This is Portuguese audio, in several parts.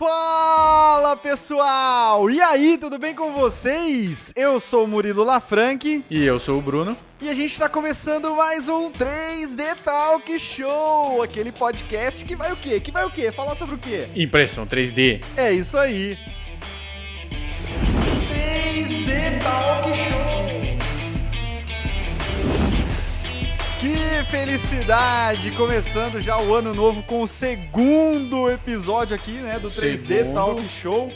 Fala pessoal! E aí, tudo bem com vocês? Eu sou o Murilo Lafranchi. E eu sou o Bruno. E a gente tá começando mais um 3D Talk Show, aquele podcast que vai o quê? Falar sobre o quê? Impressão 3D. É isso aí. 3D Talk Show. Que felicidade! Começando já o ano novo com o segundo episódio aqui, né, do 3D Talk Show.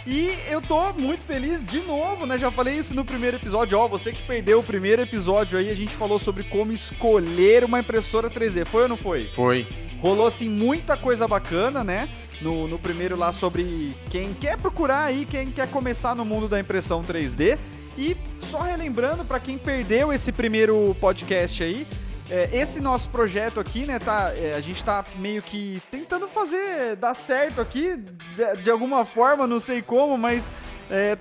E eu tô muito feliz de novo, né? Já falei isso no primeiro episódio. Ó, você que perdeu o primeiro episódio aí, a gente falou sobre como escolher uma impressora 3D. Foi ou não foi? Foi. Rolou, assim, muita coisa bacana, né? No primeiro lá sobre quem quer procurar aí, quem quer começar no mundo da impressão 3D. E só relembrando, pra quem perdeu esse primeiro podcast aí, esse nosso projeto aqui, né, a gente tá meio que tentando fazer dar certo aqui, de alguma forma, não sei como, mas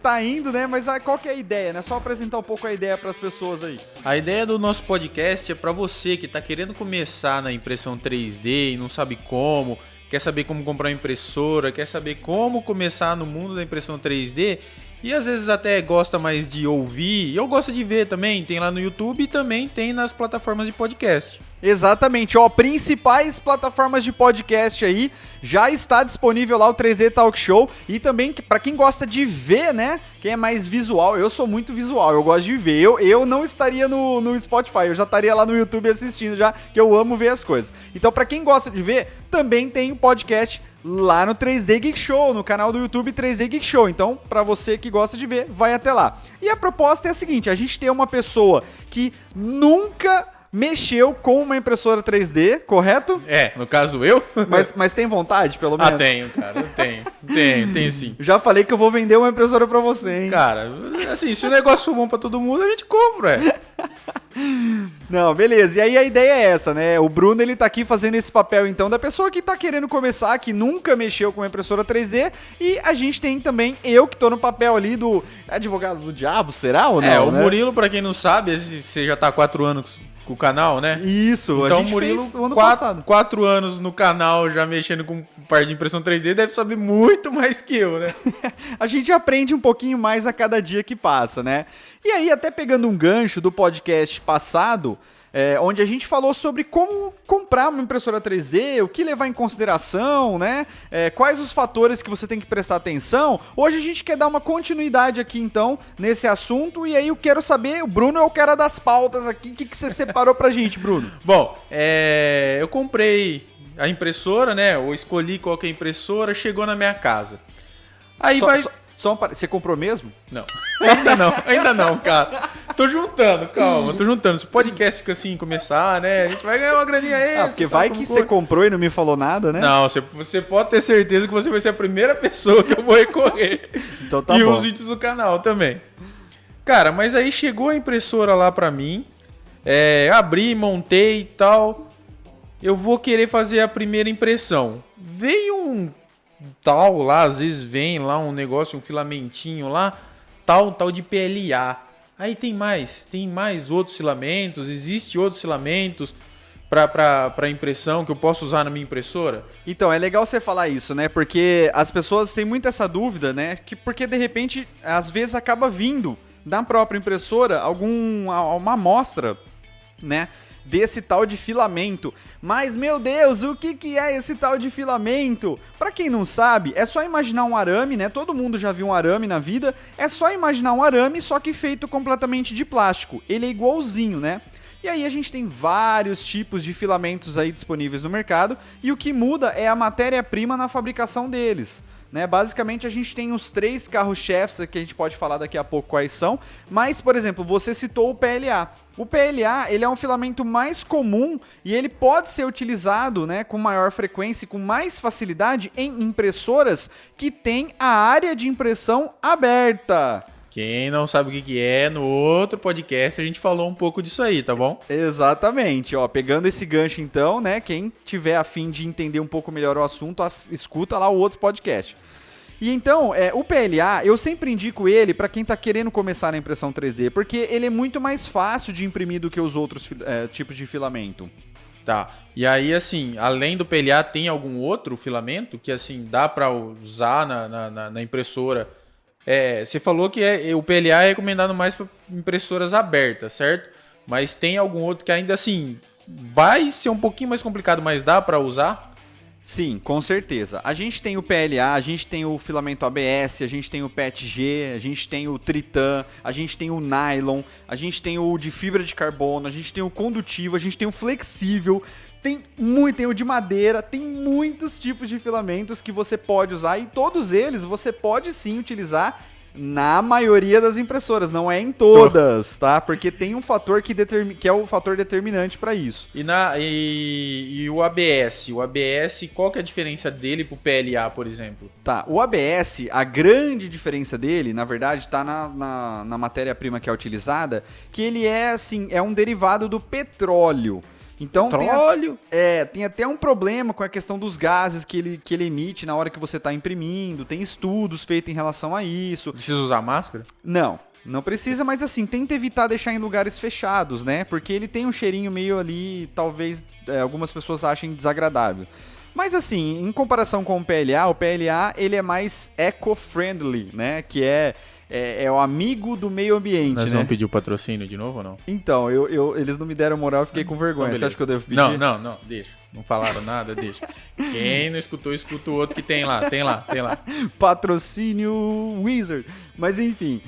tá indo, né, mas qual que é a ideia, né, só apresentar um pouco a ideia pras pessoas aí. A ideia do nosso podcast é pra você que tá querendo começar na impressão 3D e não sabe como, quer saber como comprar uma impressora, quer saber como começar no mundo da impressão 3D, e às vezes até gosta mais de ouvir, e eu gosto de ver também, tem lá no YouTube e também tem nas plataformas de podcast. Exatamente, ó, principais plataformas de podcast aí, já está disponível lá o 3D Talk Show, e também pra quem gosta de ver, né, quem é mais visual, eu sou muito visual, eu gosto de ver, eu não estaria no Spotify, eu já estaria lá no YouTube assistindo já, que eu amo ver as coisas. Então pra quem gosta de ver, também tem o podcast lá no 3D Geek Show, no canal do YouTube 3D Geek Show. Então, pra você que gosta de ver, vai até lá. E a proposta é a seguinte, a gente tem uma pessoa que nunca mexeu com uma impressora 3D, correto? No caso eu. Mas tem vontade, pelo menos? Tenho, cara, tenho sim. Já falei que eu vou vender uma impressora pra você, hein? Cara, assim, se o negócio for bom pra todo mundo, a gente compra, Não, beleza. E aí a ideia é essa, né? O Bruno, ele tá aqui fazendo esse papel, então, da pessoa que tá querendo começar, que nunca mexeu com uma impressora 3D. E a gente tem também eu, que tô no papel ali do advogado do diabo, será ou não? O Murilo, pra quem não sabe, você já tá há 4 anos com o canal, né? Isso, então, a gente Murilo, fez o ano passado. 4 anos no canal já mexendo com parte de impressão 3D, deve saber muito mais que eu, né? A gente aprende um pouquinho mais a cada dia que passa, né? E aí, até pegando um gancho do podcast passado, onde a gente falou sobre como comprar uma impressora 3D, o que levar em consideração, né? Quais os fatores que você tem que prestar atenção. Hoje a gente quer dar uma continuidade aqui, então, nesse assunto. E aí eu quero saber, o Bruno é o cara das pautas aqui, o que você separou pra gente, Bruno? Bom, eu comprei a impressora, né? Eu escolhi qual que é a impressora, chegou na minha casa. Aí Você comprou mesmo? Não, ainda não, cara. Tô juntando, calma, Se o podcast fica assim, começar, né, a gente vai ganhar uma graninha extra. Porque vai que você comprou e não me falou nada, né? Não, você pode ter certeza que você vai ser a primeira pessoa que eu vou recorrer. Então tá bom. E os vídeos do canal também. Cara, mas aí chegou a impressora lá pra mim, abri, montei e tal. Eu vou querer fazer a primeira impressão. Veio um tal lá, às vezes vem lá um negócio, um filamentinho lá, tal de PLA. Aí tem mais outros filamentos, existe outros filamentos para impressão que eu posso usar na minha impressora? Então, é legal você falar isso, né? Porque as pessoas têm muito essa dúvida, né? Porque de repente, às vezes acaba vindo da própria impressora uma amostra, né? Desse tal de filamento. Mas, meu Deus, o que é esse tal de filamento? Pra quem não sabe, é só imaginar um arame, né? Todo mundo já viu um arame na vida. É só imaginar um arame, só que feito completamente de plástico. Ele é igualzinho, né? E aí a gente tem vários tipos de filamentos aí disponíveis no mercado. E o que muda é a matéria-prima na fabricação deles. Né? Basicamente a gente tem os 3 carros-chefes que a gente pode falar daqui a pouco quais são, mas, por exemplo, você citou o PLA. O PLA, ele é um filamento mais comum e ele pode ser utilizado, né, com maior frequência e com mais facilidade em impressoras que têm a área de impressão aberta. Quem não sabe o que é, no outro podcast a gente falou um pouco disso aí, tá bom? Exatamente, ó, pegando esse gancho então, né, quem tiver a fim de entender um pouco melhor o assunto, escuta lá o outro podcast. E então, o PLA, eu sempre indico ele para quem tá querendo começar na impressão 3D, porque ele é muito mais fácil de imprimir do que os outros tipos de filamento. Tá. E aí, assim, além do PLA, tem algum outro filamento que, assim, dá para usar na impressora? Você falou que o PLA é recomendado mais para impressoras abertas, certo? Mas tem algum outro que ainda, assim, vai ser um pouquinho mais complicado, mas dá para usar? Sim, com certeza. A gente tem o PLA, a gente tem o filamento ABS, a gente tem o PETG, a gente tem o Tritan, a gente tem o nylon, a gente tem o de fibra de carbono, a gente tem o condutivo, a gente tem o flexível, tem o de madeira, tem muitos tipos de filamentos que você pode usar e todos eles você pode sim utilizar na maioria das impressoras, não é em todas, tá? Porque tem um fator que é o fator determinante para isso. E o ABS? O ABS, qual que é a diferença dele pro PLA, por exemplo? Tá, o ABS, a grande diferença dele, na verdade, tá na matéria-prima que é utilizada, que ele é, assim, é um derivado do petróleo. Então tem até um problema com a questão dos gases que ele emite na hora que você está imprimindo. Tem estudos feitos em relação a isso. Precisa usar máscara? Não precisa, mas assim, tenta evitar deixar em lugares fechados, né? Porque ele tem um cheirinho meio ali, talvez algumas pessoas achem desagradável. Mas assim, em comparação com o PLA ele é mais eco-friendly, né? Que é o amigo do meio ambiente, Nós né? vamos pedir o patrocínio de novo ou não? Então, eles não me deram moral, eu fiquei com vergonha. Então, você acha que eu devo pedir? Não, deixa. Não falaram nada, deixa. Quem não escutou, escuta o outro que tem lá. Patrocínio Wizard. Mas enfim.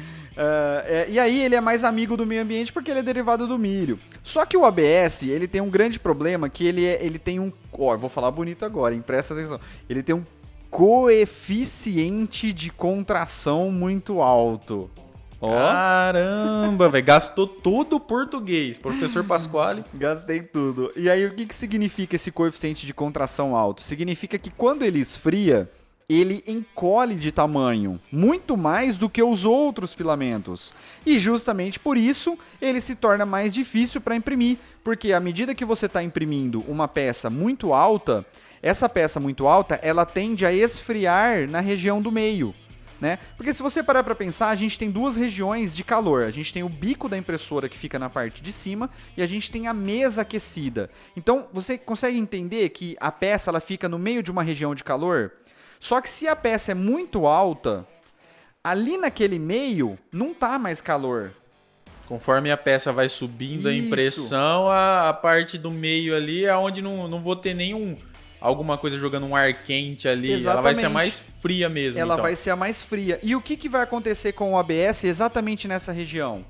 E aí ele é mais amigo do meio ambiente porque ele é derivado do milho. Só que o ABS, ele tem um grande problema que ele tem um... eu vou falar bonito agora, hein? Presta atenção. Ele tem um coeficiente de contração muito alto. Caramba, velho. Gastou todo o português. Professor Pasquale. Gastei tudo. E aí, o que significa esse coeficiente de contração alto? Significa que quando ele esfria, ele encolhe de tamanho, muito mais do que os outros filamentos. E justamente por isso, ele se torna mais difícil para imprimir, porque à medida que você está imprimindo uma peça muito alta, essa peça muito alta, ela tende a esfriar na região do meio, né? Porque se você parar para pensar, a gente tem duas regiões de calor. A gente tem o bico da impressora que fica na parte de cima e a gente tem a mesa aquecida. Então, você consegue entender que a peça ela fica no meio de uma região de calor? Só que se a peça é muito alta, ali naquele meio não tá mais calor. Conforme a peça vai subindo a impressão, a parte do meio ali é onde não vou ter alguma coisa jogando um ar quente ali. Exatamente. Ela vai ser a mais fria mesmo. Ela vai ser a mais fria. E o que vai acontecer com o ABS exatamente nessa região?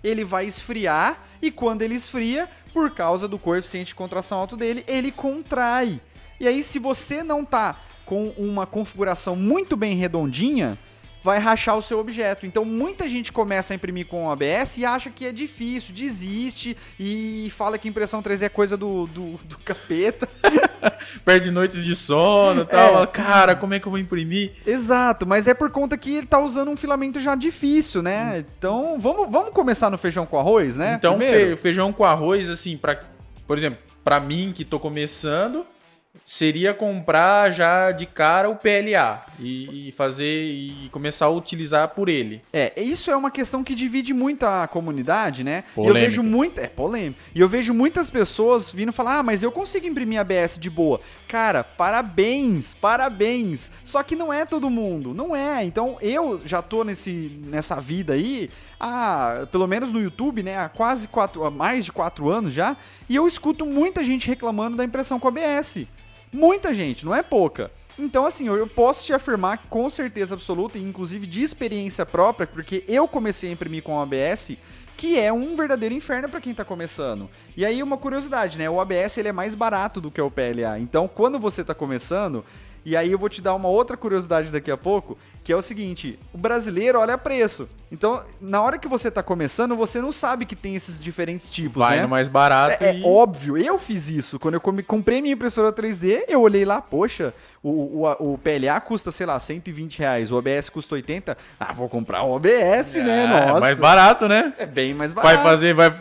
Ele vai esfriar e quando ele esfria, por causa do coeficiente de contração alto dele, ele contrai. E aí, se você não tá com uma configuração muito bem redondinha, vai rachar o seu objeto. Então, muita gente começa a imprimir com o ABS e acha que é difícil, desiste e fala que impressão 3D é coisa do capeta. Perde noites de sono e tal. Fala, cara, como é que eu vou imprimir? Exato, mas é por conta que ele tá usando um filamento já difícil, né? Então, vamos começar no feijão com arroz, né? Então, feijão com arroz, assim, por exemplo, pra mim que tô começando, seria comprar já de cara o PLA e começar a utilizar por ele. Isso é uma questão que divide muito a comunidade, né? Polêmica. E eu vejo polêmico. E eu vejo muitas pessoas vindo falar: mas eu consigo imprimir ABS de boa. Cara, parabéns. Só que não é todo mundo, não é. Então eu já tô nessa vida aí, pelo menos no YouTube, né? Há mais de 4 anos já. E eu escuto muita gente reclamando da impressão com ABS. Muita gente, não é pouca. Então, assim, eu posso te afirmar com certeza absoluta, e inclusive de experiência própria, porque eu comecei a imprimir com o ABS, que é um verdadeiro inferno para quem tá começando. E aí, uma curiosidade, né? O ABS ele é mais barato do que o PLA. Então, quando você tá começando, e aí eu vou te dar uma outra curiosidade daqui a pouco, que é o seguinte: o brasileiro olha preço. Então, na hora que você tá começando, você não sabe que tem esses diferentes tipos, Vai né? no mais barato. É óbvio, eu fiz isso. Quando eu comprei minha impressora 3D, eu olhei lá, poxa, o PLA custa, sei lá, R$120, o ABS custa 80. Vou comprar o ABS, né? Nossa. É mais barato, né? É bem mais barato.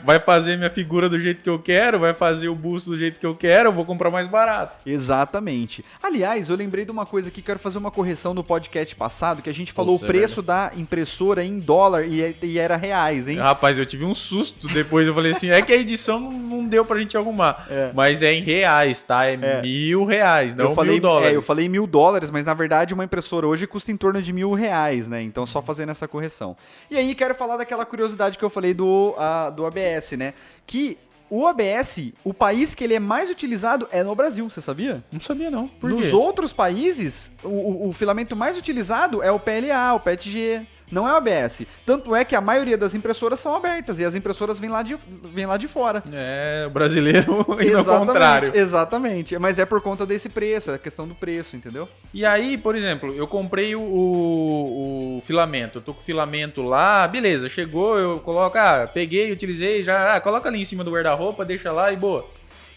Vai fazer minha figura do jeito que eu quero, vai fazer o busto do jeito que eu quero, eu vou comprar mais barato. Exatamente. Aliás, eu lembrei de uma coisa aqui, quero fazer uma correção no podcast passado, que a gente falou o preço da impressora em dólar dólar e era reais, hein? Rapaz, eu tive um susto depois. Eu falei assim, é que a edição não deu pra gente arrumar. Mas é em reais, tá? É R$1.000, não $1.000. Eu falei $1.000, mas na verdade uma impressora hoje custa em torno de R$1.000, né? Então só fazendo essa correção. E aí quero falar daquela curiosidade que eu falei do ABS, né? Que o ABS, o país que ele é mais utilizado é no Brasil, você sabia? Não sabia não. Por Nos quê? outros países, o filamento mais utilizado é o PLA, o PETG, não é o ABS. Tanto é que a maioria das impressoras são abertas e as impressoras vêm lá de fora. É, o brasileiro e ao contrário. Exatamente, mas é por conta desse preço, é a questão do preço, entendeu? E aí, por exemplo, eu comprei o filamento, eu tô com o filamento lá, beleza, chegou, eu coloco, peguei, utilizei, já, coloca ali em cima do guarda-roupa, deixa lá e boa.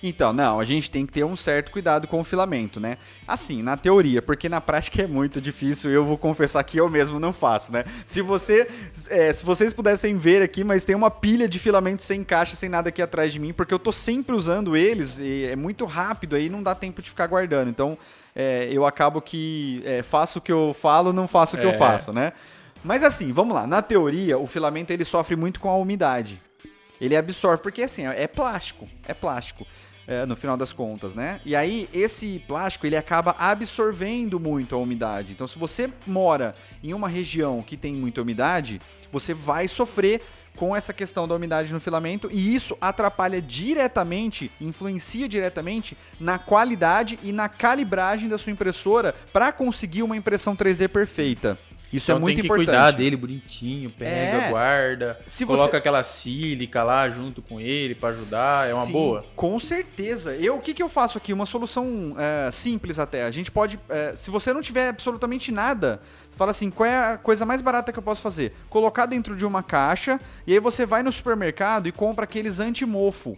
Então, não, a gente tem que ter um certo cuidado com o filamento, né? Assim, na teoria, porque na prática é muito difícil, eu vou confessar que eu mesmo não faço, né? Se vocês pudessem ver aqui, mas tem uma pilha de filamentos sem caixa, sem nada aqui atrás de mim, porque eu tô sempre usando eles e é muito rápido, aí não dá tempo de ficar guardando. Então, eu acabo que faço o que eu falo, não faço o que eu faço, né? Mas assim, vamos lá, na teoria, o filamento ele sofre muito com a umidade. Ele absorve, porque assim, é plástico. No final das contas, né? E aí, esse plástico, ele acaba absorvendo muito a umidade. Então, se você mora em uma região que tem muita umidade, você vai sofrer com essa questão da umidade no filamento e isso atrapalha diretamente, influencia diretamente na qualidade e na calibragem da sua impressora para conseguir uma impressão 3D perfeita. Isso então é muito tem que importante. cuidar dele bonitinho, pega, guarda, coloca aquela sílica lá junto com ele pra ajudar, é uma boa? Com certeza. O que eu faço aqui? Uma solução simples até. A gente pode, se você não tiver absolutamente nada, fala assim, qual é a coisa mais barata que eu posso fazer? Colocar dentro de uma caixa e aí você vai no supermercado e compra aqueles anti-mofo.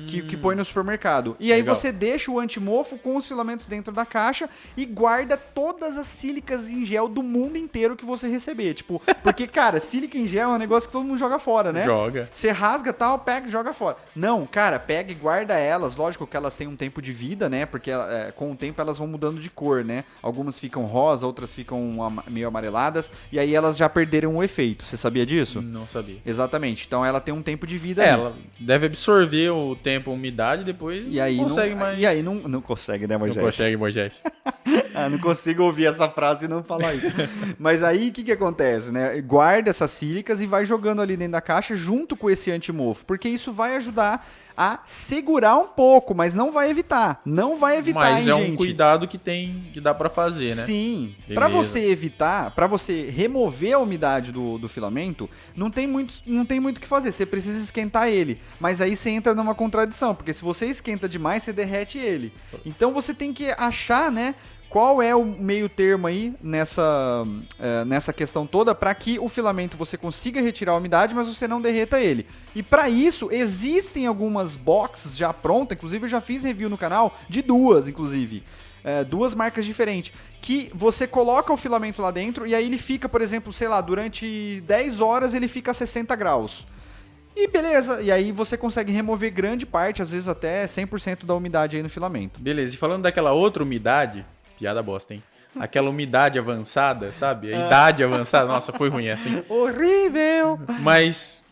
Que põe no supermercado. E aí você deixa o antimofo com os filamentos dentro da caixa e guarda todas as sílicas em gel do mundo inteiro que você receber. Tipo, porque, cara, sílica em gel é um negócio que todo mundo joga fora, né? Joga. Você rasga tal, pega e joga fora. Não, cara, pega e guarda elas. Lógico que elas têm um tempo de vida, né? Porque com o tempo elas vão mudando de cor, né? Algumas ficam rosa, outras ficam meio amareladas. E aí elas já perderam o efeito. Você sabia disso? Não sabia. Exatamente. Então ela tem um tempo de vida. Ela deve absorver o tempo, a umidade, depois e aí não consegue mais. E aí não consegue, né, Moisés? Não consegue, Moisés. Não consigo ouvir essa frase e não falar isso. Mas aí, o que acontece, né? Guarda essas sílicas e vai jogando ali dentro da caixa junto com esse antimofo, porque isso vai ajudar a segurar um pouco, mas não vai evitar. Não vai evitar, mas hein, é gente? um cuidado que dá pra fazer, né? Sim. Beleza. Pra você evitar, pra você remover a umidade do filamento, não tem muito o que fazer. Você precisa esquentar ele. Mas aí você entra numa contradição, porque se você esquenta demais, você derrete ele. Então você tem que achar, né? Qual é o meio termo aí nessa questão toda para que o filamento você consiga retirar a umidade, mas você não derreta ele. E para isso, existem algumas boxes já prontas, inclusive eu já fiz review no canal de duas, inclusive. Duas marcas diferentes, que você coloca o filamento lá dentro e aí ele fica, por exemplo, sei lá, durante 10 horas ele fica a 60 graus. E beleza, e aí você consegue remover grande parte, às vezes até 100% da umidade aí no filamento. Beleza, e falando daquela outra umidade... Piada bosta, hein? Aquela umidade avançada, sabe? A idade avançada. Nossa, foi ruim essa, hein? Horrível! Mas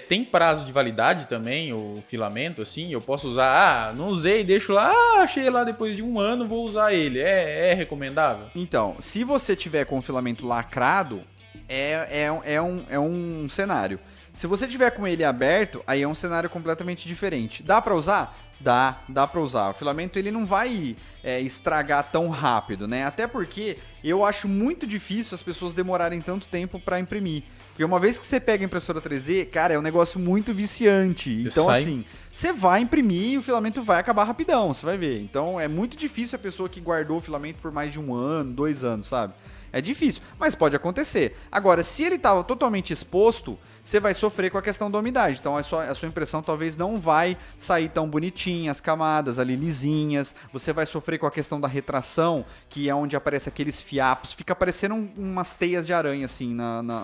tem prazo de validade também, o filamento, assim? Eu posso usar, não usei, deixo lá, achei lá depois de 1 ano, vou usar ele. É recomendável? Então, se você tiver com o filamento lacrado, é um cenário. Se você tiver com ele aberto, aí é um cenário completamente diferente. Dá pra usar? Dá pra usar. O filamento ele não vai estragar tão rápido, né? Até porque eu acho muito difícil as pessoas demorarem tanto tempo pra imprimir. Porque uma vez que você pega a impressora 3D, cara, é um negócio muito viciante. Então, assim, você vai imprimir e o filamento vai acabar rapidão, você vai ver. Então, é muito difícil a pessoa que guardou o filamento por mais de 1 ano, 2 anos, sabe? É difícil, mas pode acontecer. Agora, se ele estava totalmente exposto, você vai sofrer com a questão da umidade. Então, a sua impressão talvez não vai sair tão bonitinha, as camadas ali lisinhas. Você vai sofrer com a questão da retração, que é onde aparece aqueles fiapos. Fica parecendo umas teias de aranha, assim,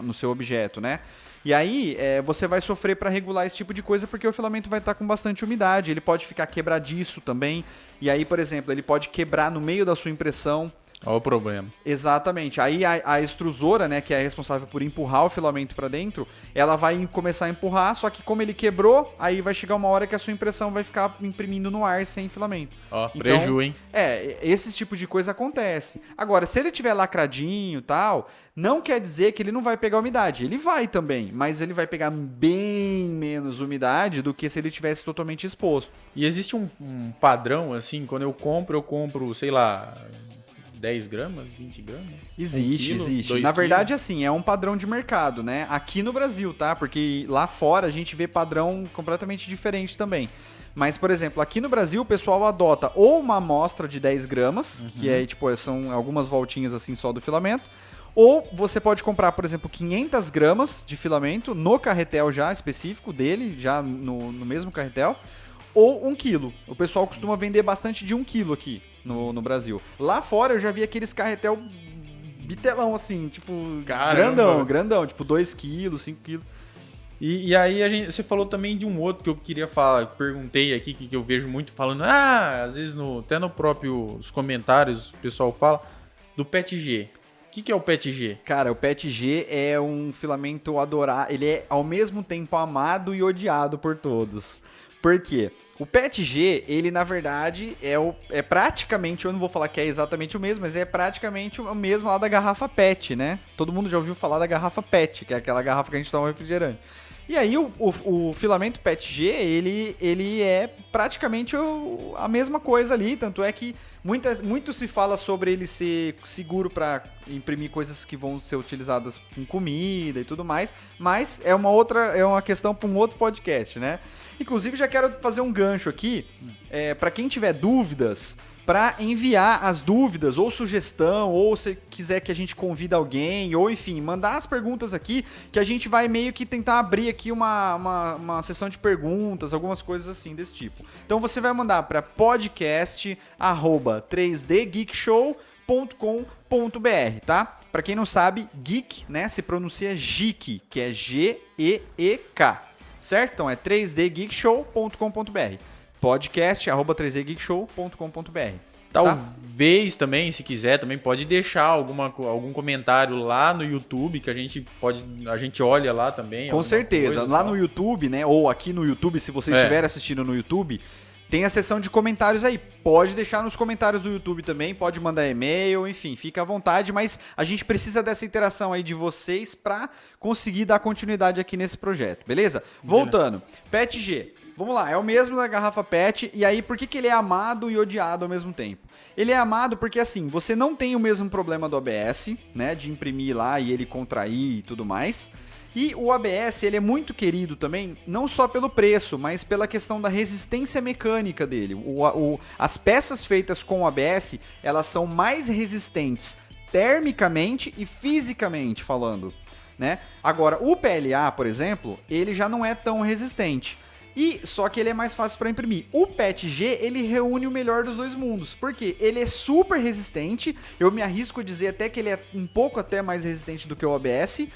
no seu objeto, né? E aí, você vai sofrer para regular esse tipo de coisa, porque o filamento vai estar com bastante umidade. Ele pode ficar quebradiço também. E aí, por exemplo, ele pode quebrar no meio da sua impressão. Olha o problema. Exatamente. Aí a extrusora, né, que é responsável por empurrar o filamento para dentro, ela vai começar a empurrar, só que como ele quebrou, aí vai chegar uma hora que a sua impressão vai ficar imprimindo no ar sem filamento. Ó, preju, hein? Esse tipo de coisa acontece. Agora, se ele tiver lacradinho e tal, não quer dizer que ele não vai pegar umidade. Ele vai também, mas ele vai pegar bem menos umidade do que se ele tivesse totalmente exposto. E existe um padrão, assim, quando eu compro, sei lá, 10 gramas, 20 gramas? Existe, 1 quilo, existe. 2 Na verdade, quilos? assim, é um padrão de mercado, né? Aqui no Brasil, tá? Porque lá fora a gente vê padrão completamente diferente também. Mas, por exemplo, aqui no Brasil o pessoal adota ou uma amostra de 10 gramas, que é, tipo, são algumas voltinhas assim só do filamento, ou você pode comprar, por exemplo, 500 gramas de filamento no carretel já específico dele, já no mesmo carretel, ou 1 quilo. O pessoal costuma vender bastante de 1 quilo aqui no Brasil. Lá fora eu já vi aqueles carretel bitelão assim, tipo, Caramba. grandão, tipo 2 quilos, 5 quilos. E aí você falou também de um outro que eu queria falar, perguntei aqui, que eu vejo muito falando, às vezes até no próprio os comentários o pessoal fala, do PETG. O que é o PETG? Cara, o PETG é um filamento adorado, ele é ao mesmo tempo amado e odiado por todos. Por quê? O PETG, ele na verdade é praticamente, eu não vou falar que é exatamente o mesmo, mas é praticamente o mesmo lá da garrafa PET, né? Todo mundo já ouviu falar da garrafa PET, que é aquela garrafa que a gente toma refrigerante. E aí o filamento PETG, ele é praticamente a mesma coisa ali, tanto é que muito se fala sobre ele ser seguro para imprimir coisas que vão ser utilizadas com comida e tudo mais, mas é uma questão para um outro podcast, né? Inclusive já quero fazer um gancho aqui, para quem tiver dúvidas, para enviar as dúvidas ou sugestão, ou se quiser que a gente convida alguém, ou enfim, mandar as perguntas aqui, que a gente vai meio que tentar abrir aqui uma sessão de perguntas, algumas coisas assim desse tipo. Então você vai mandar para podcast@3dgeekshow.com.br, tá? Para quem não sabe, geek, né, se pronuncia geek, que é G-E-E-K, certo? Então é 3dgeekshow.com.br. podcast@3dgeekshow.com.br. Talvez também, se quiser, também pode deixar algum comentário lá no YouTube que a gente olha lá também. Com certeza. Lá no YouTube, né? Ou aqui no YouTube, se você estiver assistindo no YouTube, tem a seção de comentários aí. Pode deixar nos comentários do YouTube também, pode mandar e-mail, enfim, fica à vontade, mas a gente precisa dessa interação aí de vocês para conseguir dar continuidade aqui nesse projeto, beleza? Voltando, PETG. Vamos lá, é o mesmo da garrafa PET, e aí por que ele é amado e odiado ao mesmo tempo? Ele é amado porque, assim, você não tem o mesmo problema do ABS, né, de imprimir lá e ele contrair e tudo mais. E o ABS, ele é muito querido também, não só pelo preço, mas pela questão da resistência mecânica dele. As peças feitas com o ABS, elas são mais resistentes termicamente e fisicamente falando, né? Agora, o PLA, por exemplo, ele já não é tão resistente. Só que ele é mais fácil para imprimir. O PETG, ele reúne o melhor dos dois mundos. Porque ele é super resistente. Eu me arrisco a dizer até que ele é um pouco até mais resistente do que o ABS.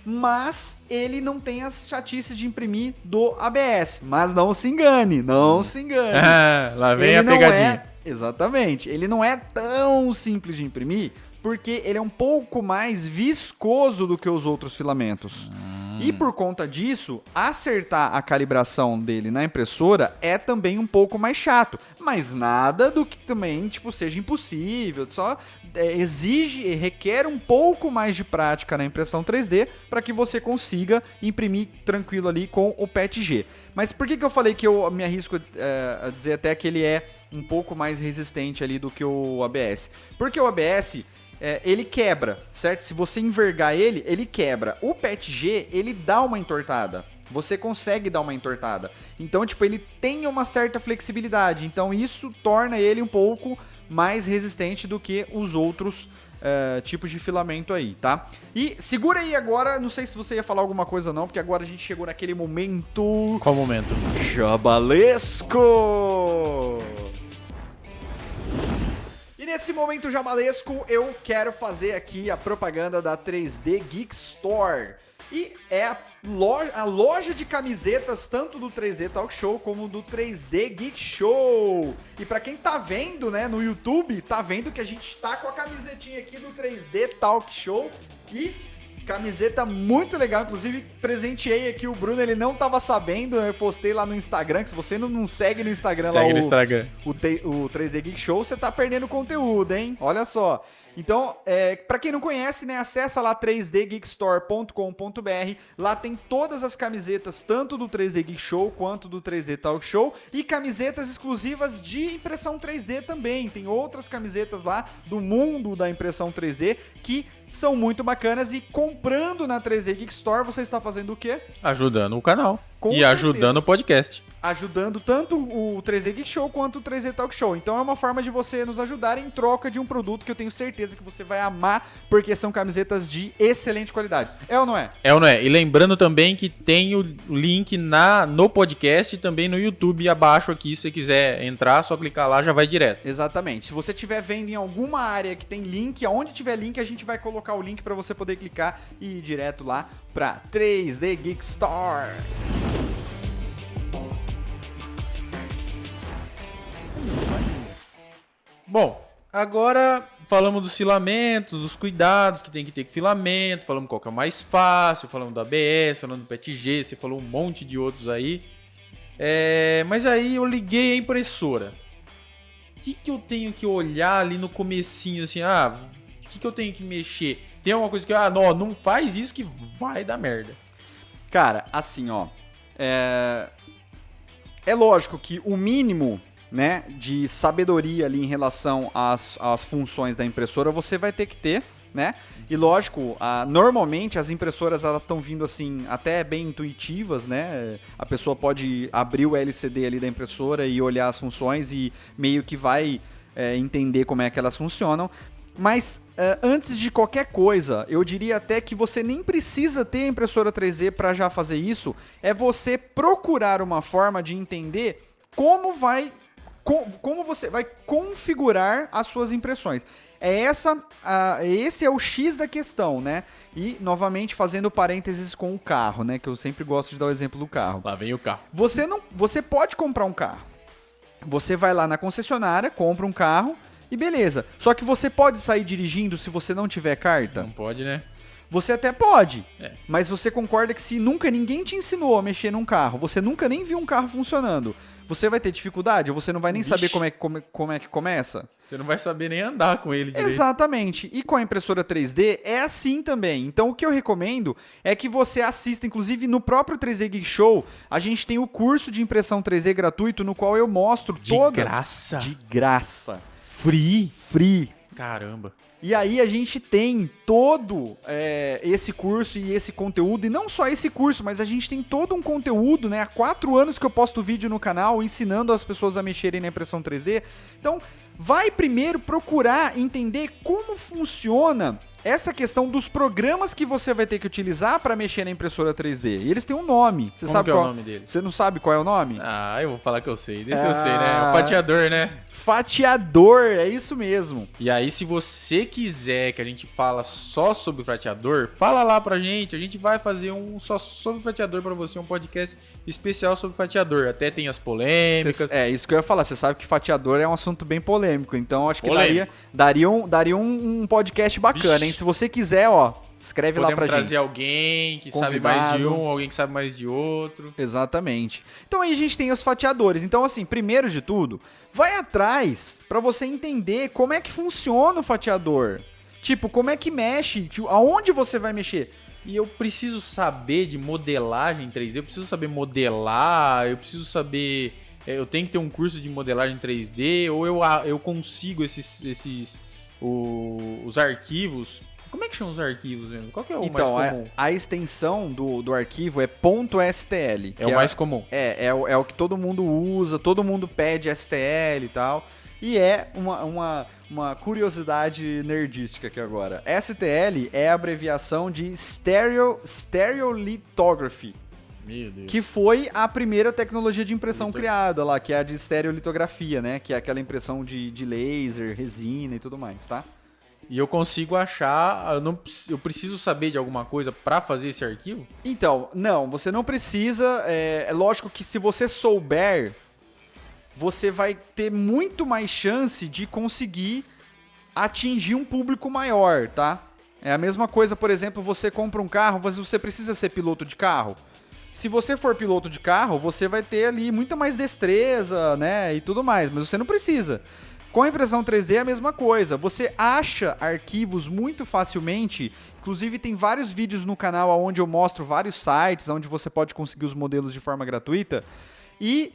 Mas ele não tem as chatices de imprimir do ABS. Mas não se engane, não se engane. Lá vem a pegadinha. Exatamente. Ele não é tão simples de imprimir, porque ele é um pouco mais viscoso do que os outros filamentos. E por conta disso, acertar a calibração dele na impressora é também um pouco mais chato. Mas nada do que também, tipo, seja impossível. Só requer um pouco mais de prática na impressão 3D para que você consiga imprimir tranquilo ali com o PETG. Mas por que eu falei que eu me arrisco a dizer até que ele é um pouco mais resistente ali do que o ABS? Porque o ABS... ele quebra, certo? Se você envergar ele, ele quebra. O PETG, ele dá uma entortada. Você consegue dar uma entortada. Então, tipo, ele tem uma certa flexibilidade. Então, isso torna ele um pouco mais resistente do que os outros tipos de filamento aí, tá? E segura aí agora, não sei se você ia falar alguma coisa ou não, porque agora a gente chegou naquele momento... Qual momento? Jabalesco! E nesse momento jabalesco, eu quero fazer aqui a propaganda da 3D Geek Store. E é a loja de camisetas, tanto do 3D Talk Show como do 3D Geek Show. E pra quem tá vendo, né, no YouTube, tá vendo que a gente tá com a camisetinha aqui do 3D Talk Show. E camiseta muito legal, inclusive presenteei aqui o Bruno, ele não tava sabendo, eu postei lá no Instagram, que se você não segue no Instagram segue lá no Instagram. O 3D Geek Show, você tá perdendo conteúdo, hein? Olha só. Então, pra quem não conhece, né, acessa lá 3dgeekstore.com.br, lá tem todas as camisetas, tanto do 3D Geek Show quanto do 3D Talk Show, e camisetas exclusivas de impressão 3D também, tem outras camisetas lá do mundo da impressão 3D que são muito bacanas, e comprando na 3D Geek Store, você está fazendo o quê? Ajudando o canal. Com e certeza. Ajudando o podcast. Ajudando tanto o 3D Geek Show quanto o 3D Talk Show. Então é uma forma de você nos ajudar em troca de um produto que eu tenho certeza que você vai amar, porque são camisetas de excelente qualidade. É ou não é? É ou não é? E lembrando também que tem o link no podcast e também no YouTube abaixo aqui. Se você quiser entrar, só clicar lá, já vai direto. Exatamente. Se você estiver vendo em alguma área que tem link, aonde tiver link, a gente vai colocar o link para você poder clicar e ir direto lá para 3D Geek Store. Bom, agora falamos dos filamentos, dos cuidados que tem que ter com filamento, falamos qual que é o mais fácil, falamos do ABS, falamos do PETG, você falou um monte de outros aí. Mas aí eu liguei a impressora. O que eu tenho que olhar ali no comecinho, assim, o que eu tenho que mexer? Tem alguma coisa que, não faz isso que vai dar merda. Cara, assim, ó, é lógico que o mínimo, né, de sabedoria ali em relação às funções da impressora você vai ter que ter, né? E lógico, normalmente as impressoras elas estão vindo assim até bem intuitivas, né? A pessoa pode abrir o LCD ali da impressora e olhar as funções e meio que vai entender como é que elas funcionam. Mas antes de qualquer coisa, eu diria até que você nem precisa ter a impressora 3D para já fazer isso. É você procurar uma forma de entender como você vai configurar as suas impressões. Esse é o X da questão, né? E, novamente, fazendo parênteses com o carro, né? Que eu sempre gosto de dar o exemplo do carro. Lá vem o carro. Você pode comprar um carro. Você vai lá na concessionária, compra um carro e beleza. Só que você pode sair dirigindo se você não tiver carta? Não pode, né? Você até pode, mas você concorda que se nunca ninguém te ensinou a mexer num carro, você nunca nem viu um carro funcionando, você vai ter dificuldade? Ou você não vai nem saber como é que começa? Você não vai saber nem andar com ele direito. Exatamente. E com a impressora 3D é assim também. Então o que eu recomendo é que você assista, inclusive no próprio 3D Geek Show, a gente tem o curso de impressão 3D gratuito no qual eu mostro De graça? De graça. Free. Caramba. E aí a gente tem todo esse curso e esse conteúdo, e não só esse curso, mas a gente tem todo um conteúdo, né? Há 4 anos que eu posto vídeo no canal ensinando as pessoas a mexerem na impressão 3D. Então, vai primeiro procurar entender como funciona essa questão dos programas que você vai ter que utilizar para mexer na impressora 3D. E eles têm um nome. Você sabe qual qual é o nome dele? Você não sabe qual é o nome? Eu vou falar que eu sei. Desse eu sei, né? O fatiador, né? Fatiador, é isso mesmo. E aí, se você quiser que a gente fala só sobre o fatiador, fala lá pra gente. A gente vai fazer um só sobre o fatiador pra você, um podcast especial sobre o fatiador. Até tem as polêmicas. Isso que eu ia falar. Você sabe que fatiador é um assunto bem polêmico. Então, acho que daria um podcast bacana, Vixe. hein? Se você quiser, escreve lá pra gente. Trazer alguém que sabe mais de um, alguém que sabe mais de outro. Exatamente. Então aí a gente tem os fatiadores. Então assim, primeiro de tudo, vai atrás pra você entender como é que funciona o fatiador. Tipo, como é que mexe, aonde você vai mexer. E eu preciso saber de modelagem 3D, eu preciso saber modelar, eu preciso saber... Eu tenho que ter um curso de modelagem 3D, ou eu consigo os arquivos... Como é que chama os arquivos mesmo? Qual que é o mais comum? A extensão do arquivo é .stl. É o mais comum. É o que todo mundo usa, todo mundo pede STL e tal. E é uma curiosidade nerdística aqui agora. STL é a abreviação de Stereolithography. Meu Deus. Que foi a primeira tecnologia de impressão criada lá, que é a de estereolitografia, né? Que é aquela impressão de laser, resina e tudo mais, tá? E eu consigo achar... Eu preciso saber de alguma coisa pra fazer esse arquivo? Então, não, você não precisa. É lógico que se você souber, você vai ter muito mais chance de conseguir atingir um público maior, tá? É a mesma coisa, por exemplo, você compra um carro, você precisa ser piloto de carro. Se você for piloto de carro, você vai ter ali muita mais destreza, né, e tudo mais, mas você não precisa. Com a impressão 3D é a mesma coisa. Você acha arquivos muito facilmente. Inclusive tem vários vídeos no canal onde eu mostro vários sites onde você pode conseguir os modelos de forma gratuita. E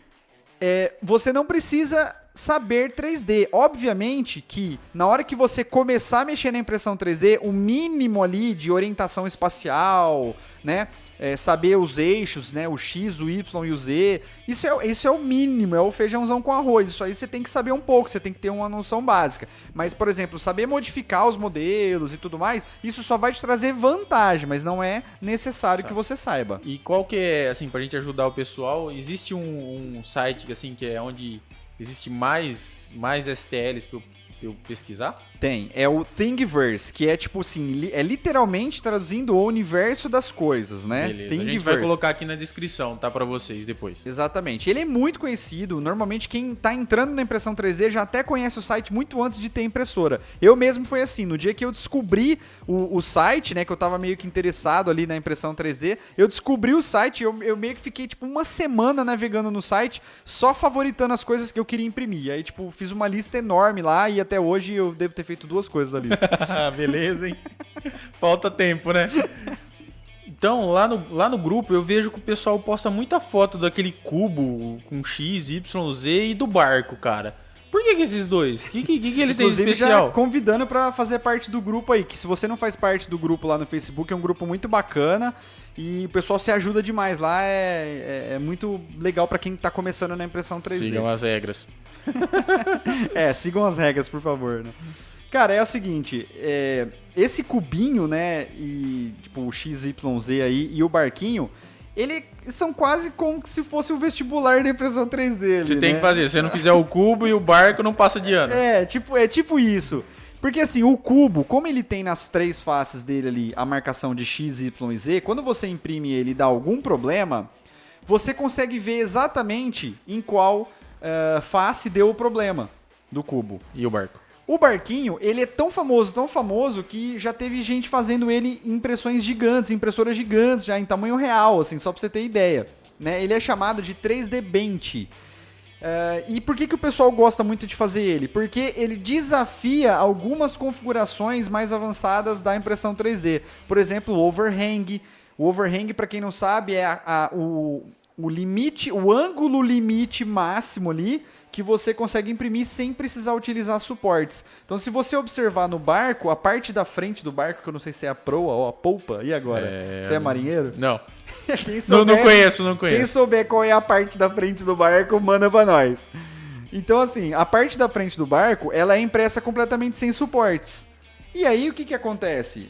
você não precisa saber 3D. Obviamente que na hora que você começar a mexer na impressão 3D, o mínimo ali de orientação espacial, né? Saber os eixos, né? O X, o Y e o Z. Isso é o mínimo, é o feijãozão com arroz. Isso aí você tem que saber um pouco, você tem que ter uma noção básica. Mas, por exemplo, saber modificar os modelos e tudo mais, isso só vai te trazer vantagem, mas não é necessário que você saiba. E qual que é, assim, pra gente ajudar o pessoal, existe um site, assim, que é onde existe mais STLs pra eu pesquisar? Tem, é o Thingiverse, que é tipo assim, é literalmente traduzindo o universo das coisas, né? Beleza, a gente vai colocar aqui na descrição, tá, pra vocês depois. Exatamente, ele é muito conhecido, normalmente quem tá entrando na impressão 3D já até conhece o site muito antes de ter impressora. Eu mesmo foi assim, no dia que eu descobri o site, né, que eu tava meio que interessado ali na impressão 3D, eu descobri o site, eu meio que fiquei tipo uma semana navegando no site, só favoritando as coisas que eu queria imprimir. Aí tipo, fiz uma lista enorme lá e até hoje eu devo ter feito 2 coisas da lista. Beleza, hein? Falta tempo, né? Então, lá no grupo, eu vejo que o pessoal posta muita foto daquele cubo com X, Y, Z e do barco, cara. Por que esses dois? O que eles têm de especial? Já convidando pra fazer parte do grupo aí, que se você não faz parte do grupo lá no Facebook, é um grupo muito bacana e o pessoal se ajuda demais lá, é muito legal pra quem tá começando na impressão 3D. Sigam as regras. Sigam as regras, por favor, né? Cara, é o seguinte, esse cubinho, né, e tipo o XYZ aí e o barquinho, eles são quase como se fosse o vestibular da impressão 3D ali, Você tem que fazer, se você não fizer o cubo e o barco, não passa de ano. É tipo isso. Porque assim, o cubo, como ele tem nas 3 faces dele ali a marcação de X, Y e Z, quando você imprime ele e dá algum problema, você consegue ver exatamente em qual face deu o problema do cubo. E o barco? O barquinho, ele é tão famoso, que já teve gente fazendo ele em impressoras gigantes, já em tamanho real, assim, só pra você ter ideia. Né? Ele é chamado de 3D Bench. E por que o pessoal gosta muito de fazer ele? Porque ele desafia algumas configurações mais avançadas da impressão 3D. Por exemplo, o overhang. O overhang, para quem não sabe, é o limite, o ângulo limite máximo ali que você consegue imprimir sem precisar utilizar suportes. Então, se você observar no barco, a parte da frente do barco, que eu não sei se é a proa ou a polpa, e agora? Você é marinheiro? Não. Não conheço. Quem souber qual é a parte da frente do barco, manda pra nós. Então, assim, a parte da frente do barco, ela é impressa completamente sem suportes. E aí, o que acontece?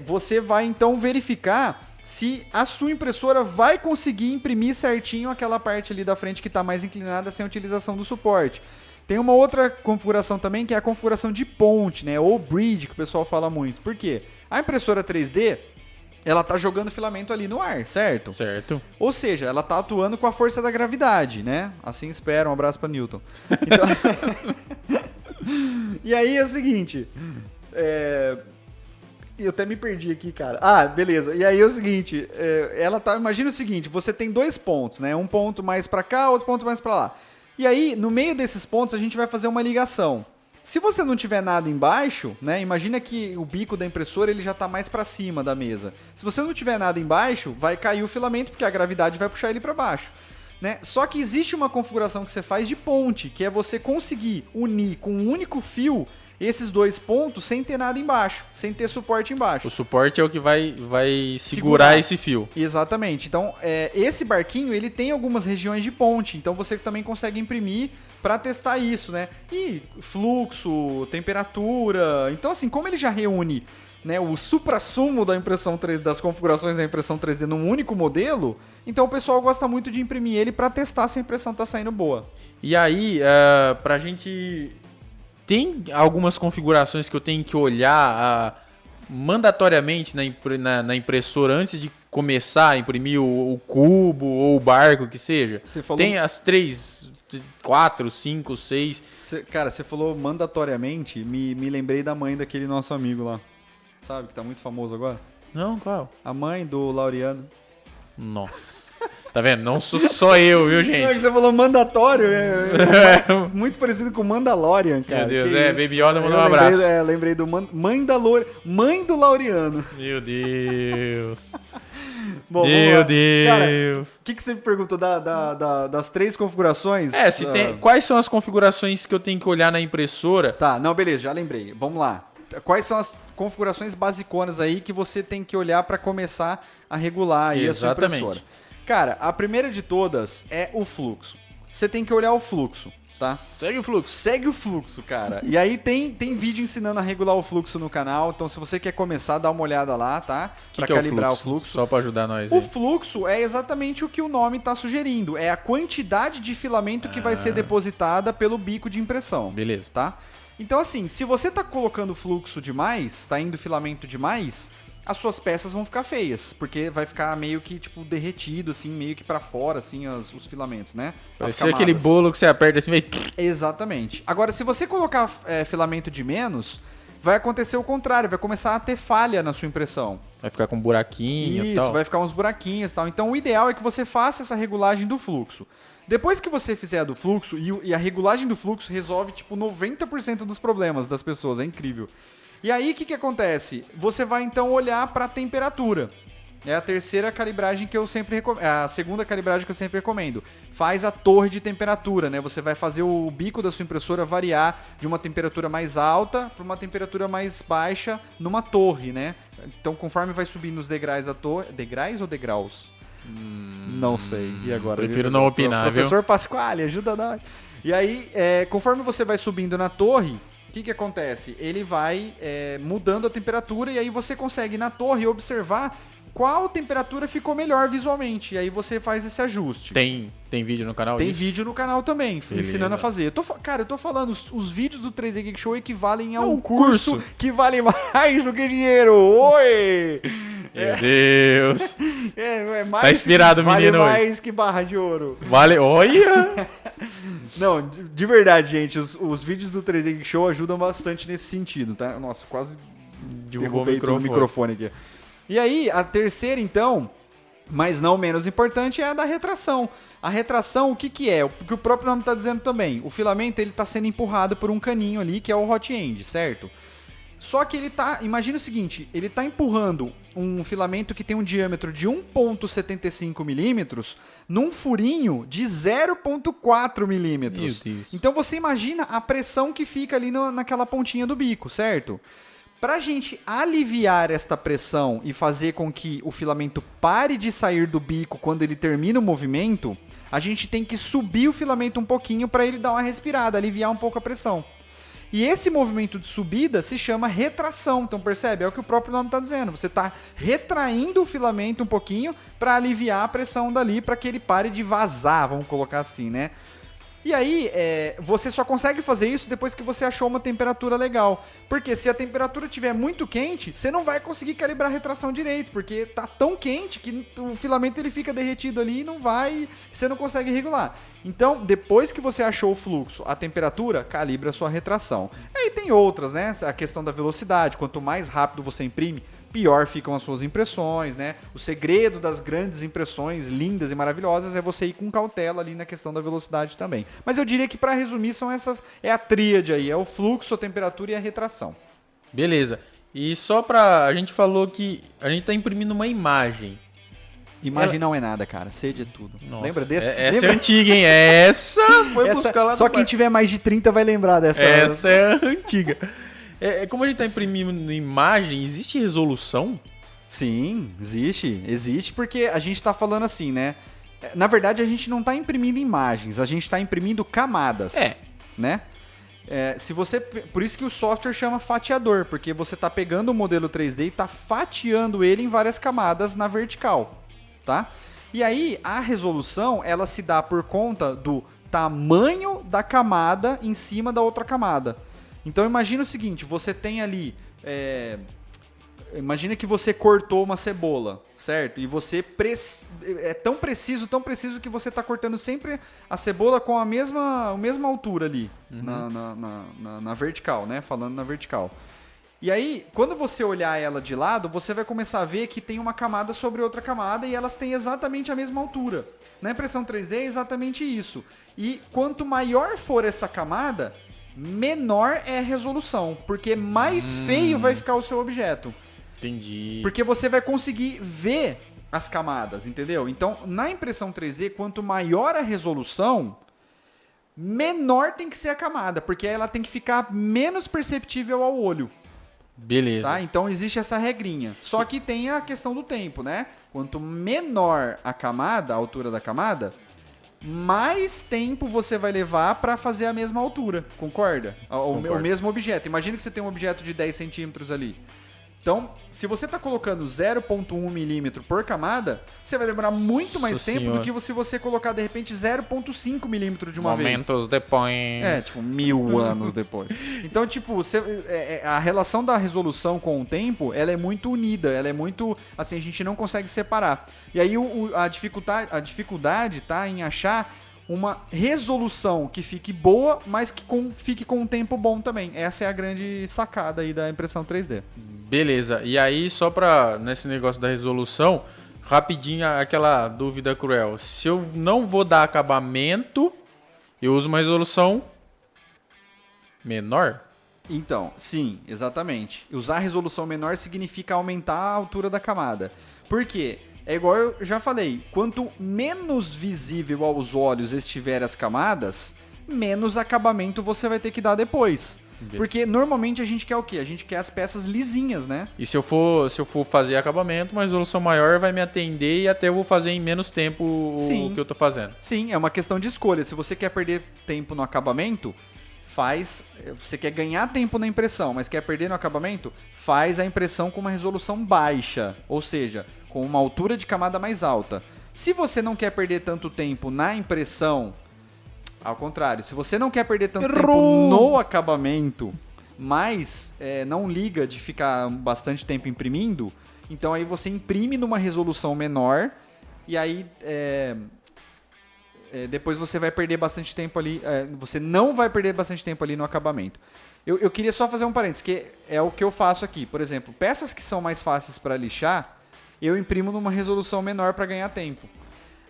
Você vai, então, verificar se a sua impressora vai conseguir imprimir certinho aquela parte ali da frente que está mais inclinada sem a utilização do suporte. Tem uma outra configuração também, que é a configuração de ponte, né? Ou bridge, que o pessoal fala muito. Por quê? A impressora 3D, ela tá jogando filamento ali no ar, certo? Certo. Ou seja, ela tá atuando com a força da gravidade, né? Assim espera, um abraço para Newton. Então... E aí é o seguinte... Eu até me perdi aqui, cara. Beleza. E aí é o seguinte, imagina o seguinte, você tem 2 pontos, né? Um ponto mais pra cá, outro ponto mais pra lá. E aí, no meio desses pontos, a gente vai fazer uma ligação. Se você não tiver nada embaixo, né? Imagina que o bico da impressora ele já tá mais pra cima da mesa. Se você não tiver nada embaixo, vai cair o filamento, porque a gravidade vai puxar ele pra baixo. Né? Só que existe uma configuração que você faz de ponte, que é você conseguir unir com um único fio esses 2 pontos sem ter nada embaixo, sem ter suporte embaixo. O suporte é o que vai segurar esse fio. Exatamente. Então, esse barquinho, ele tem algumas regiões de ponte, então você também consegue imprimir para testar isso, né? E fluxo, temperatura... Então, assim, como ele já reúne né, o suprassumo da impressão 3D, das configurações da impressão 3D num único modelo, então o pessoal gosta muito de imprimir ele para testar se a impressão tá saindo boa. E aí, pra gente... Tem algumas configurações que eu tenho que olhar mandatoriamente na impressora antes de começar a imprimir o cubo ou o barco, que seja? Você falou... Tem as 3, 4, 5, 6... Cara, você falou mandatoriamente, me lembrei da mãe daquele nosso amigo lá. Sabe, que tá muito famoso agora? Não, qual? A mãe do Laureano. Nossa. Tá vendo? Não sou só eu, viu, gente? Não, você falou mandatório, muito parecido com Mandalorian, cara. Meu Deus, que Baby Yoda mandou um abraço. Lembrei do mãe do Laureano. Meu Deus. Bom, Meu Deus. O que você me perguntou das 3 configurações? Quais são as configurações que eu tenho que olhar na impressora? Tá, não, beleza, já lembrei. Vamos lá. Quais são as configurações basiconas aí que você tem que olhar para começar a regular aí a sua impressora? Cara, a primeira de todas é o fluxo. Você tem que olhar o fluxo, tá? Segue o fluxo. Segue o fluxo, cara. E aí tem vídeo ensinando a regular o fluxo no canal, então se você quer começar, dá uma olhada lá, tá? Pra calibrar o fluxo. Só pra ajudar nós aí. O fluxo é exatamente o que o nome tá sugerindo. É a quantidade de filamento que vai ser depositada pelo bico de impressão. Beleza. Tá? Então assim, se você tá colocando fluxo demais, tá indo filamento demais, as suas peças vão ficar feias, porque vai ficar meio que, tipo, derretido, assim, meio que pra fora, assim, os filamentos, né? Parece aquele bolo que você aperta assim, meio... Exatamente. Agora, se você colocar filamento de menos, vai acontecer o contrário, vai começar a ter falha na sua impressão. Vai ficar com um buraquinho e tal. Isso, vai ficar uns buraquinhos e tal. Então, o ideal é que você faça essa regulagem do fluxo. Depois que você fizer a do fluxo, e a regulagem do fluxo resolve, tipo, 90% dos problemas das pessoas, é incrível. E aí, o que acontece? Você vai, então, olhar para a temperatura. É a terceira calibragem que eu sempre recomendo. A segunda calibragem que eu sempre recomendo. Faz a torre de temperatura, né? Você vai fazer o bico da sua impressora variar de uma temperatura mais alta para uma temperatura mais baixa numa torre, né? Então, conforme vai subindo os degraus da torre... Degraus ou degraus? Não sei. E agora? Prefiro não opinar, viu? Professor Pasquale, ajuda nós. E aí, conforme você vai subindo na torre... O que acontece? Ele vai mudando a temperatura e aí você consegue na torre observar qual temperatura ficou melhor visualmente. E aí você faz esse ajuste. Tem vídeo no canal Tem disso? vídeo no canal também, Beleza. ensinando a fazer. Cara, eu tô falando, os vídeos do 3D Geek Show equivalem a um curso curso que vale mais do que dinheiro. Oi! Meu Deus. Mais tá inspirado o menino vale mais hoje. que barra de ouro. Vale, olha! Não, de verdade, gente, os vídeos do 3D Geek Show ajudam bastante nesse sentido, tá? Nossa, quase derrubei o microfone aqui. E aí, a terceira, então, mas não menos importante, é a da retração. A retração, o que é? O que o próprio nome está dizendo também. O filamento ele está sendo empurrado por um caninho ali, que é o hot end, certo? Só que ele tá... Imagina o seguinte, ele está empurrando um filamento que tem um diâmetro de 1,75 milímetros num furinho de 0,4 milímetros. Então você imagina a pressão que fica ali naquela pontinha do bico, certo? Para a gente aliviar esta pressão e fazer com que o filamento pare de sair do bico quando ele termina o movimento, a gente tem que subir o filamento um pouquinho para ele dar uma respirada, aliviar um pouco a pressão. E esse movimento de subida se chama retração. Então percebe? É o que o próprio nome está dizendo. Você está retraindo o filamento um pouquinho para aliviar a pressão dali, para que ele pare de vazar, vamos colocar assim, né? E aí, você só consegue fazer isso depois que você achou uma temperatura legal. Porque se a temperatura estiver muito quente, você não vai conseguir calibrar a retração direito, porque tá tão quente que o filamento ele fica derretido ali e não vai, você não consegue regular. Então, depois que você achou o fluxo, a temperatura, calibra a sua retração. Aí tem outras, né? A questão da velocidade, quanto mais rápido você imprime, pior ficam as suas impressões, né? O segredo das grandes impressões lindas e maravilhosas é você ir com cautela ali na questão da velocidade também. Mas eu diria que, para resumir, são essas, é a tríade aí, é o fluxo, a temperatura e a retração. Beleza. E só pra... A gente falou que a gente tá imprimindo uma imagem. Imagem não é nada, cara. Sede é tudo. Nossa, Lembra desse? Essa é antiga, hein? Essa foi buscar lá só quem tiver mais de 30 vai lembrar dessa. Essa é antiga. Como a gente está imprimindo imagem, existe resolução? Sim, existe porque a gente está falando assim, né? Na verdade, a gente não está imprimindo imagens, a gente está imprimindo camadas, né? se você, por isso que o software chama fatiador, porque você está pegando o modelo 3D e está fatiando ele em várias camadas na vertical, tá? E aí a resolução ela se dá por conta do tamanho da camada em cima da outra camada. Então imagina o seguinte, você tem ali, imagina que você cortou uma cebola, certo? E você é tão preciso que você está cortando sempre a cebola com a mesma altura ali, na vertical, né? Falando na vertical. E aí, quando você olhar ela de lado, você vai começar a ver que tem uma camada sobre outra camada e elas têm exatamente a mesma altura. Na impressão 3D é exatamente isso. E quanto maior for essa camada, menor é a resolução, porque mais feio vai ficar o seu objeto. Entendi. Porque você vai conseguir ver as camadas, entendeu? Então, na impressão 3D, quanto maior a resolução, menor tem que ser a camada, porque ela tem que ficar menos perceptível ao olho. Beleza. Tá? Então, existe essa regrinha. Só que tem a questão do tempo, né? Quanto menor a camada, a altura da camada, mais tempo você vai levar para fazer a mesma altura, concorda? O mesmo objeto. Imagina que você tem um objeto de 10 centímetros ali. Então, se você está colocando 0,1 milímetro por camada, você vai demorar muito mais tempo do que se você colocar, de repente, 0,5 milímetro de uma vez. Momentos depois. Tipo, 1000 anos depois. Então, tipo, a relação da resolução com o tempo, ela é muito unida, ela é muito... Assim, a gente não consegue separar. E aí, a dificuldade tá em achar uma resolução que fique boa, mas que fique com um tempo bom também. Essa é a grande sacada aí da impressão 3D. Beleza, e aí só pra, nesse negócio da resolução, rapidinho aquela dúvida cruel. Se eu não vou dar acabamento, eu uso uma resolução menor? Então, sim, exatamente. Usar resolução menor significa aumentar a altura da camada. Por quê? É igual eu já falei, quanto menos visível aos olhos estiver as camadas, menos acabamento você vai ter que dar depois. Porque normalmente a gente quer o quê? A gente quer as peças lisinhas, né? E se eu for fazer acabamento, uma resolução maior vai me atender e até eu vou fazer em menos tempo o que eu tô fazendo. Sim, é uma questão de escolha. Se você quer perder tempo no acabamento, você quer ganhar tempo na impressão, mas quer perder no acabamento, faz a impressão com uma resolução baixa, ou seja, com uma altura de camada mais alta. Se você não quer perder tanto tempo na impressão, ao contrário, se você não quer perder tanto tempo no acabamento, mas não liga de ficar bastante tempo imprimindo, então aí você imprime numa resolução menor e aí depois você vai perder bastante tempo ali, você não vai perder bastante tempo ali no acabamento. Eu queria só fazer um parênteses, que é o que eu faço aqui. Por exemplo, peças que são mais fáceis para lixar, eu imprimo numa resolução menor para ganhar tempo.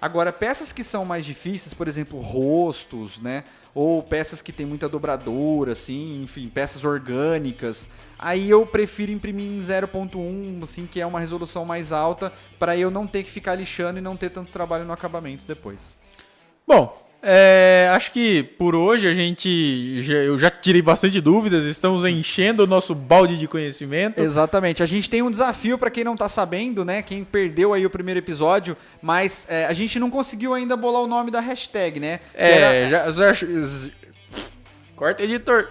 Agora, peças que são mais difíceis, por exemplo, rostos, né? Ou peças que tem muita dobradura, assim, enfim, peças orgânicas. Aí eu prefiro imprimir em 0.1, assim, que é uma resolução mais alta, para eu não ter que ficar lixando e não ter tanto trabalho no acabamento depois. Bom, acho que por hoje eu já tirei bastante dúvidas, estamos enchendo o nosso balde de conhecimento. Exatamente, a gente tem um desafio para quem não tá sabendo, né, quem perdeu aí o primeiro episódio, mas a gente não conseguiu ainda bolar o nome da hashtag, né? Corta, editor.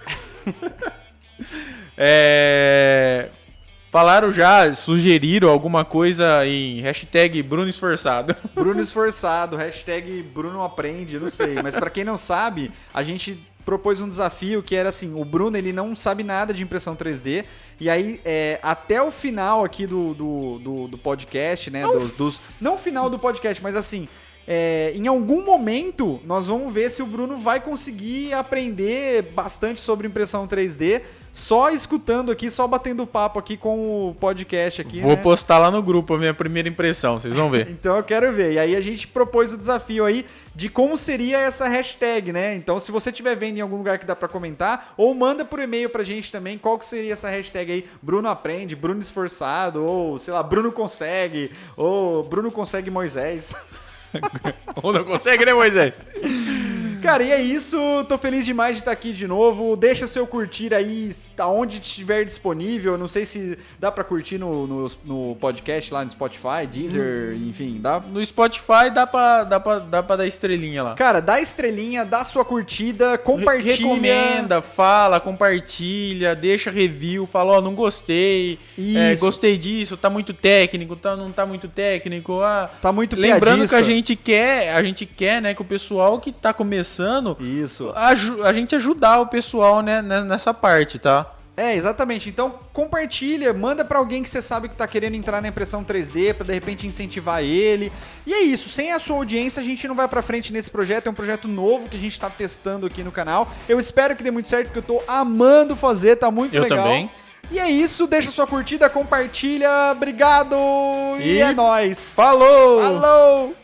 Falaram já, sugeriram alguma coisa em hashtag Bruno Esforçado. Bruno Esforçado, hashtag Bruno Aprende, não sei. Mas pra quem não sabe, a gente propôs um desafio que era assim, o Bruno ele não sabe nada de impressão 3D, e aí até o final aqui do podcast, né, não o final do podcast, mas assim, em algum momento nós vamos ver se o Bruno vai conseguir aprender bastante sobre impressão 3D, só escutando aqui, só batendo papo aqui com o podcast aqui. Vou postar lá no grupo a minha primeira impressão, vocês vão ver. Então eu quero ver. E aí a gente propôs o desafio aí de como seria essa hashtag, né? Então se você estiver vendo em algum lugar que dá pra comentar, ou manda por e-mail pra gente também qual que seria essa hashtag aí, Bruno Aprende, Bruno Esforçado, ou sei lá, Bruno Consegue, ou Bruno Consegue Moisés. Ou não consegue, né, Moisés? Cara, e é isso. Tô feliz demais de estar aqui de novo. Deixa seu curtir aí, aonde estiver disponível. Não sei se dá pra curtir no podcast lá no Spotify, Deezer, enfim, dá. No Spotify dá pra dar estrelinha lá. Cara, dá estrelinha, dá sua curtida, compartilha. Recomenda, fala, compartilha, deixa review, fala, ó, não gostei, gostei disso, tá muito técnico, não tá muito técnico. Tá muito lembrando piadista. que a gente quer, né, que o pessoal que tá começando, isso, a gente ajudar o pessoal, né, nessa parte, tá? Exatamente. Então, compartilha, manda pra alguém que você sabe que tá querendo entrar na impressão 3D, pra de repente incentivar ele. E é isso, sem a sua audiência a gente não vai pra frente nesse projeto, é um projeto novo que a gente tá testando aqui no canal. Eu espero que dê muito certo, porque eu tô amando fazer, tá muito legal. Eu também. E é isso, deixa sua curtida, compartilha, obrigado e é nóis. Falou! Falou!